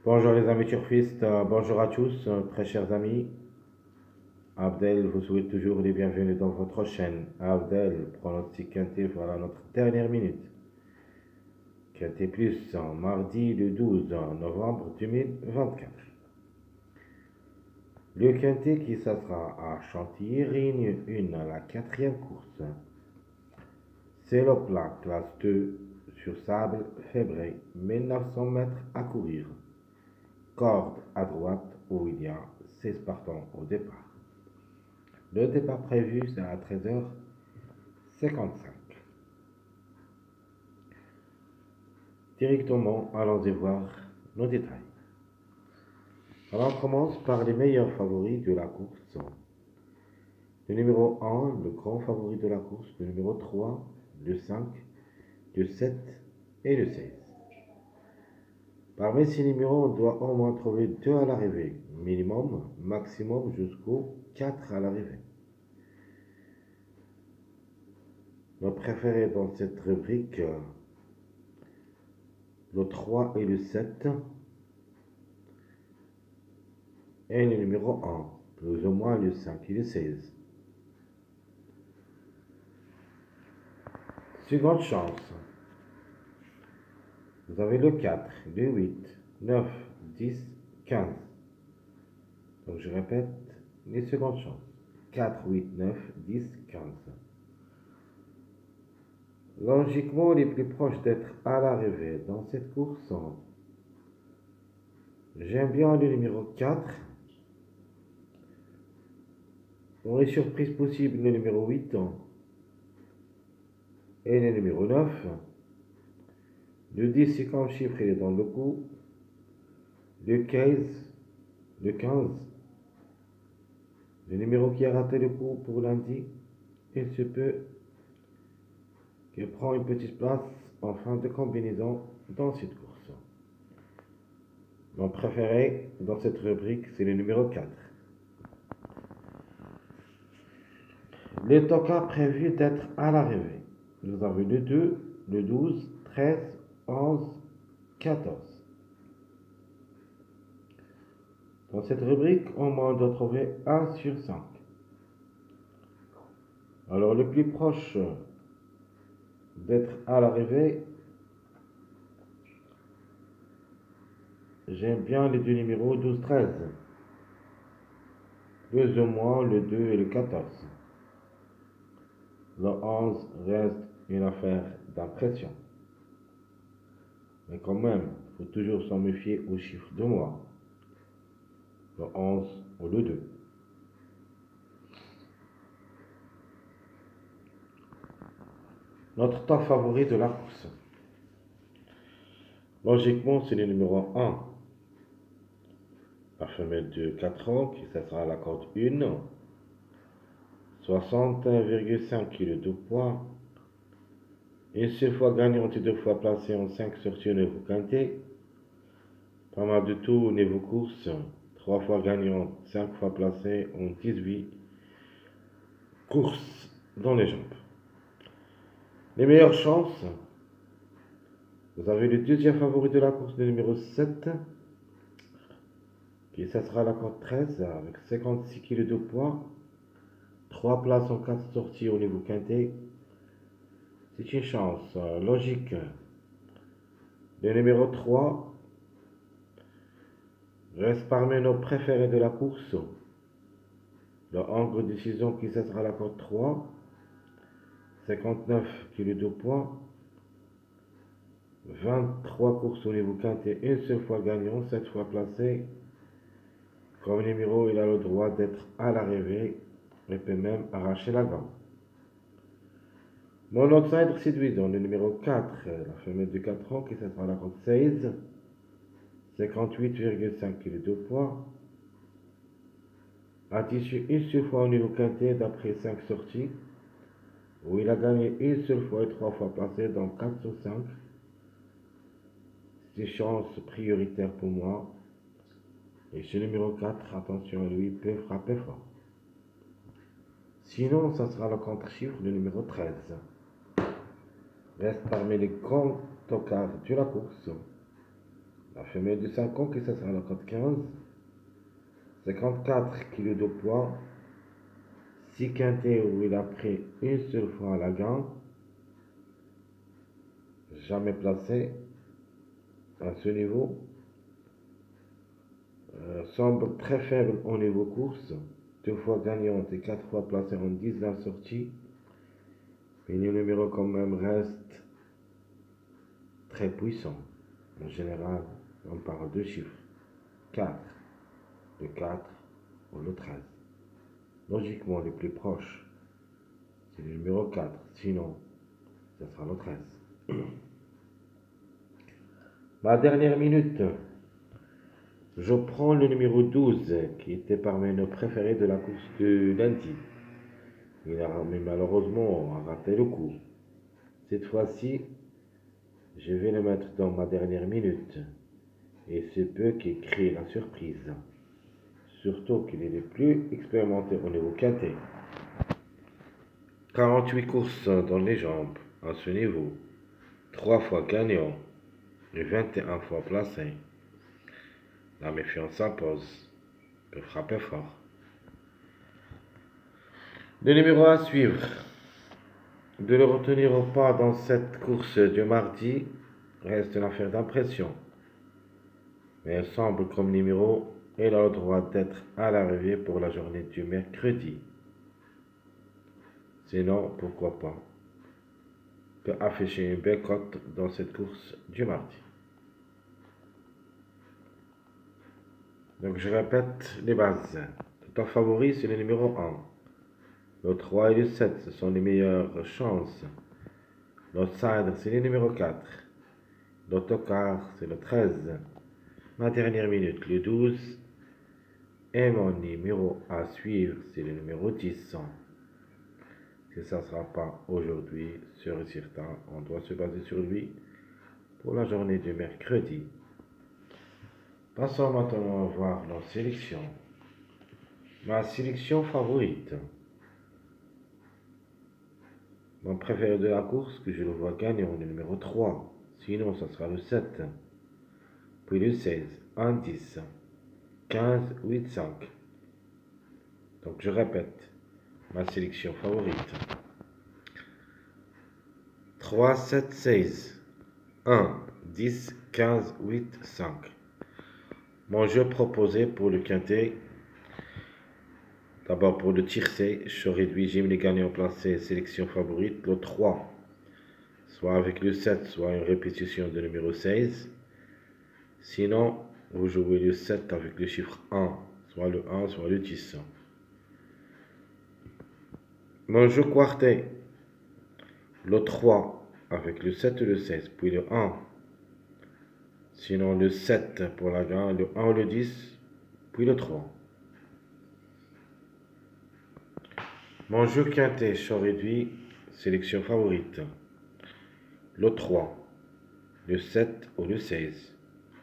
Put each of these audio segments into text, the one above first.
Bonjour les amis turfistes, bonjour à tous, très chers amis. Abdel vous souhaite toujours les bienvenus dans votre chaîne. Abdel, pronostic quinté, voilà notre dernière minute. Quinté plus, mardi le 12 novembre 2024. Le quinté qui s'assera à Chantilly réunit la quatrième course. C'est le plat classe 2 sur sable février, 1900 mètres à courir. Corde à droite où il y a 16 partants au départ. Le départ prévu, c'est à 13h55. Directement, allons-y voir nos détails. Alors, on commence par les meilleurs favoris de la course. Le numéro 1, le grand favori de la course. Le numéro 3, le 5, le 7 et le 16. Parmi ces numéros, on doit au moins trouver 2 à l'arrivée. Minimum, maximum jusqu'au 4 à l'arrivée. Nos préférés dans cette rubrique, le 3 et le 7. Et le numéro 1, plus ou moins le 5 et le 16. Seconde chance. Vous avez le 4, le 8, 9, 10, 15. Donc je répète les secondes chances. 4, 8, 9, 10, 15. Logiquement, les plus proches d'être à l'arrivée dans cette course, j'aime bien le numéro 4. Dans les surprises possibles, le numéro 8 et le numéro 9. Le 10, c'est comme chiffre, il est dans le coup. Le 15, le numéro qui a raté le coup pour lundi, il se peut qu'il prend une petite place en fin de combinaison dans cette course. Mon préféré dans cette rubrique, c'est le numéro 4. Les tocas prévus d'être à l'arrivée. Nous avons le 2, le 12, 13, 11, 14. Dans cette rubrique, on doit trouver 1 sur 5. Alors, le plus proche d'être à l'arrivée, j'aime bien les deux numéros 12, 13. Plus ou moins le 2 et le 14. Le 11 reste une affaire d'impression. Mais quand même, il faut toujours s'en méfier au chiffre de mois. Le 11 ou le 2. Notre top favori de la course. Logiquement, c'est le numéro 1. La femelle de 4 ans, qui sera la corde 1. 61,5 kg de poids. Une seule fois gagnante et 2 fois placée en 5 sorties au niveau quintet. Pas mal de tout au niveau course. 3 fois gagnante, 5 fois placée en 18 courses dans les jambes. Les meilleures chances. Vous avez le deuxième favori de la course, le numéro 7. Qui ça sera la corde 13 avec 56 kg de poids. 3 places en 4 sorties au niveau quintet. C'est une chance logique. Le numéro 3 reste parmi nos préférés de la course. Le angle de décision qui ça sera la corde 3. 59 kg de poids. 23 courses au niveau quintet, une seule fois gagnant, 7 fois placé. Comme numéro, il a le droit d'être à l'arrivée et peut même arracher la gamme. Mon outsider séduisant, le numéro 4, la femelle de 4 ans qui sera la corde 16, 58,5 kg de poids. A tissu une seule fois au niveau quintet d'après 5 sorties, où il a gagné une seule fois et 3 fois placé dans 4 sur 5. C'est une chance prioritaire pour moi. Et ce numéro 4, attention à lui, peut frapper fort. Sinon, ça sera le contre-chiffre, le numéro 13. Reste parmi les grands tocards de la course. La femelle de 5 ans, que ça sera la cote 15. 54 kg de poids. 6 quintés où il a pris une seule fois la gain. Jamais placé à ce niveau. Semble très faible au niveau course. 2 fois gagnante et 4 fois placée en 19 sorties. Mais le numéro quand même reste très puissant. En général, on parle de chiffres. 4, le 4 ou le 13. Logiquement, le plus proche, c'est le numéro 4. Sinon, ce sera le 13. Ma dernière minute, je prends le numéro 12, qui était parmi nos préférés de la course de lundi. Il a malheureusement raté le coup. Cette fois-ci, je vais le mettre dans ma dernière minute. Et c'est peu qui crée la surprise. Surtout qu'il est le plus expérimenté au niveau quintet. 48 courses dans les jambes à ce niveau. 3 fois gagnant et 21 fois placé. La méfiance s'impose. Peut frapper fort. Le numéro à suivre. De le retenir ou pas dans cette course du mardi reste une affaire d'impression. Mais il semble comme numéro, il a le droit d'être à l'arrivée pour la journée du mercredi. Sinon, pourquoi pas, peut afficher une belle cote dans cette course du mardi. Donc je répète les bases. Ton favori, c'est le numéro 1. Le 3 et le 7, ce sont les meilleures chances. L'outsider, c'est le numéro 4. L'autocar, c'est le 13. Ma dernière minute, le 12. Et mon numéro à suivre, c'est le numéro 10. Si ça ne sera pas aujourd'hui, sûr et certain, on doit se baser sur lui pour la journée du mercredi. Passons maintenant à voir nos sélections. Ma sélection favorite. Mon préféré de la course, que je le vois gagner, le numéro 3. Sinon, ça sera le 7. Puis le 16, 1, 10, 15, 8, 5. Donc je répète, ma sélection favorite. 3, 7, 16, 1, 10, 15, 8, 5. Mon jeu proposé pour le quintet. D'abord pour le tiercé, je réduis, j'aime les gagnants placés, sélection favorite, le 3. Soit avec le 7, soit une répétition de numéro 16. Sinon, vous jouez le 7 avec le chiffre 1, soit le 1, soit le 10. Mon jeu quartet, le 3 avec le 7 et le 16, puis le 1. Sinon, le 7 pour la gagne, le 1 ou le 10, puis le 3. Mon jeu quintet, je réduit, sélection favorite. Le 3, le 7 ou le 16,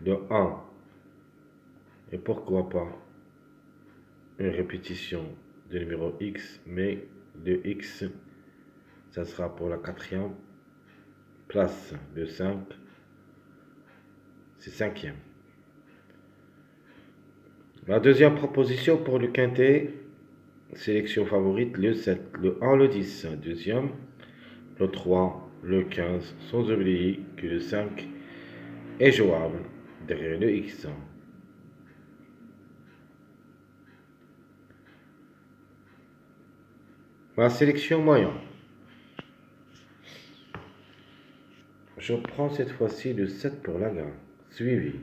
le 1. Et pourquoi pas une répétition de numéro X, mais le X, ça sera pour la 4e place. Le 5, c'est 5e. La deuxième proposition pour le quintet, sélection favorite, le 7, le 1, le 10. Deuxième, le 3, le 15, sans oublier que le 5 est jouable derrière le X. Ma sélection moyenne. Je prends cette fois-ci le 7 pour la gagne, suivi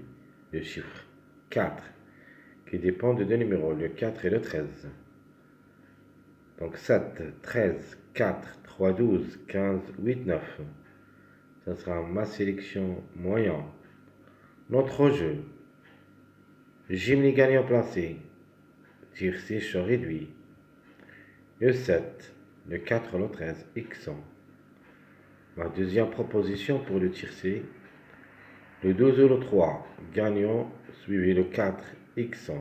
du chiffre 4, qui dépend de deux numéros, le 4 et le 13. Donc 7, 13, 4, 3, 12, 15, 8, 9. Ça sera ma sélection moyenne. Notre jeu. J'aime les gagnants placés. Tir 6 réduit. Le 7, le 4, le 13, X. Ma deuxième proposition pour le tir C. Le 12 ou le 3, gagnant, suivi le 4, X.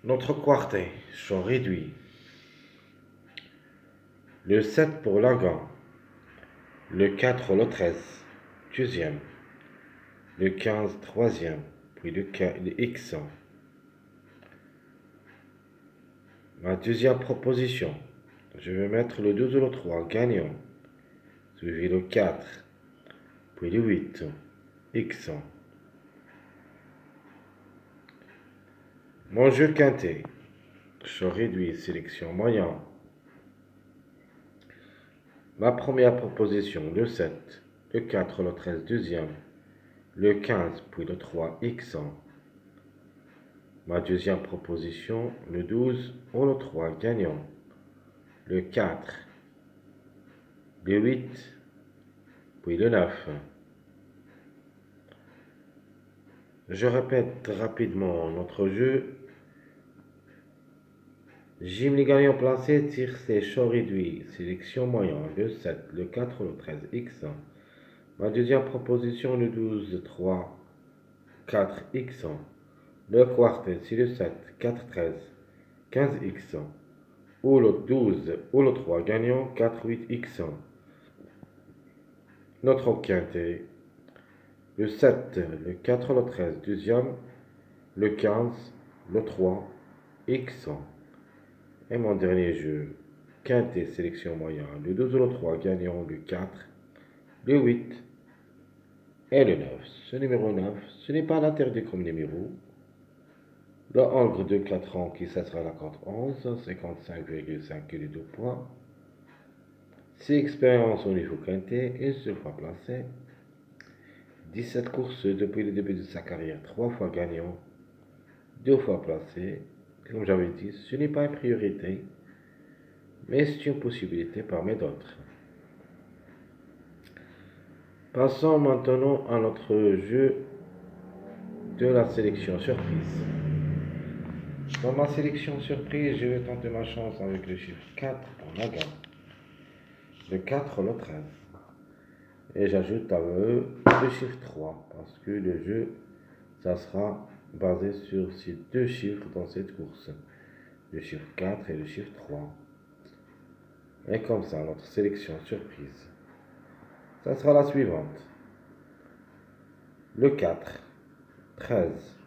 Notre quartet, champ réduit. Le 7 pour la gagne. Le 4 ou le 13. deuxième, le 15, troisième, puis le X. Ma deuxième proposition, je vais mettre le 2 ou le 3, gagnant, suivi le 4, puis le 8, X. Mon jeu quinté, je réduis, sélection moyen. Ma première proposition, le 7, le 4, le 13, deuxième, le 15, puis le 3, X. Ma deuxième proposition, le 12 ou le 3, gagnant, le 4, le 8, puis le 9. Je répète rapidement notre jeu. J'aime les gagnants placés, tiercé, choix réduit, sélection moyen, le 7, le 4, le 13, X. Ma deuxième proposition, le 12, 3, 4, X. Le quartet, c'est le 7, 4, 13, 15, X. Ou le 12, ou le 3, gagnant, 4, 8, X. Notre quintet, le 7, le 4, le 13, deuxième, le 15, le 3, X. Et mon dernier jeu, quintet, sélection moyen, le 12 ou le 3, gagnant, le 4, le 8 et le 9. Ce numéro 9, ce n'est pas l'interdit comme numéro. Le hongre de 4 ans qui cessera la cote 11, 55,5 kg de poids. 6 expériences au niveau quintet, une seule fois placé. 17 courses depuis le début de sa carrière, 3 fois gagnant, 2 fois placé. Comme j'avais dit, ce n'est pas une priorité, mais c'est une possibilité parmi d'autres. Passons maintenant à notre jeu de la sélection surprise. Dans ma sélection surprise, je vais tenter ma chance avec le chiffre 4 en la gamme. Le 4, le 13. Et j'ajoute à eux le chiffre 3 parce que le jeu, ça sera basé sur ces deux chiffres dans cette course. Le chiffre 4 et le chiffre 3. Et comme ça, notre sélection surprise, ça sera la suivante. Le 4, 13,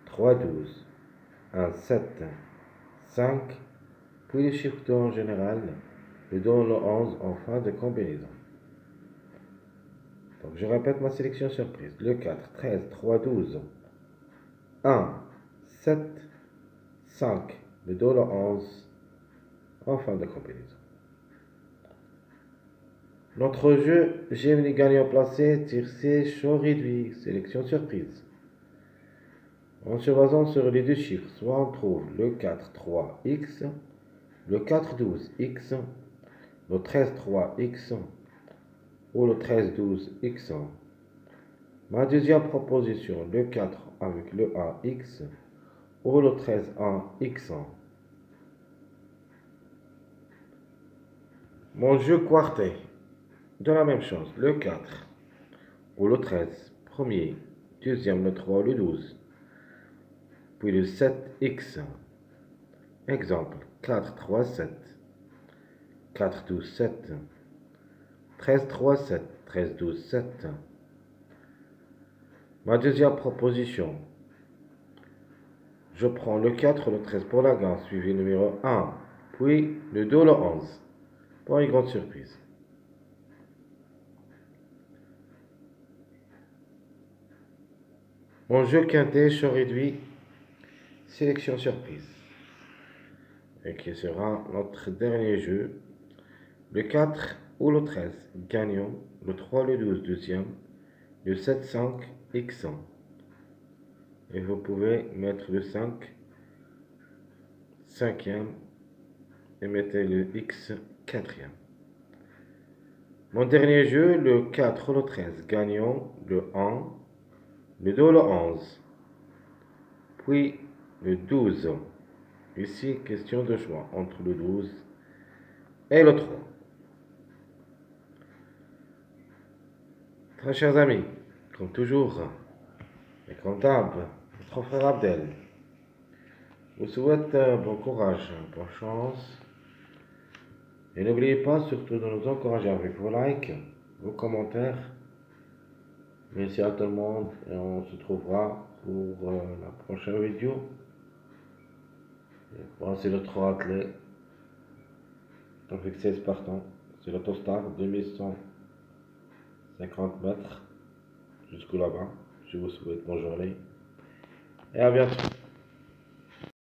3, 12, 1, 7, 5, puis les chiffres 2 en général, et dont le 11 en fin de combinaison. Donc je répète ma sélection surprise. Le 4, 13, 3, 12, 1, 7, 5, le dos le 11 en fin de combinaison. Notre jeu, j'aime les gagnants placés, tiercé, choix réduit, sélection surprise. En se basant sur les deux chiffres, soit on trouve le 4, 3, X, le 4, 12, X, le 13, 3, X, ou le 13, 12, X. Ma deuxième proposition, le 4 avec le 1, X, ou le 13, 1, X. Mon jeu quartet, de la même chose, le 4, ou le 13, premier, deuxième, le 3, le 12, puis le 7, X. Exemple, 4, 3, 7, 4, 12, 7, 13, 3, 7, 13, 12, 7. Ma deuxième proposition, je prends le 4, le 13 pour la gagne, suivi numéro 1, puis le 2, le 11, pour une grande surprise. Mon jeu quintet, je réduit, sélection surprise. Et qui sera notre dernier jeu, le 4 ou le 13, gagnant, le 3, le 12, deuxième, le 7, 5, X. Et vous pouvez mettre le 5, cinquième, et mettez le X, quatrième. Mon dernier jeu, le 4 ou le 13, gagnant, le 1, le 2, le 11, puis le 12. Ici, question de choix entre le 12 et le 3. Très chers amis, comme toujours, les comptables, votre frère Abdel vous souhaite bon courage, bonne chance. Et n'oubliez pas surtout de nous encourager avec vos likes, vos commentaires Merci à tout le monde et on se trouvera pour la prochaine vidéo. Bon, c'est le triathlé avec 16 partants. C'est l'autostar 2150 mètres jusqu'au là-bas. Je vous souhaite bonne journée et à bientôt.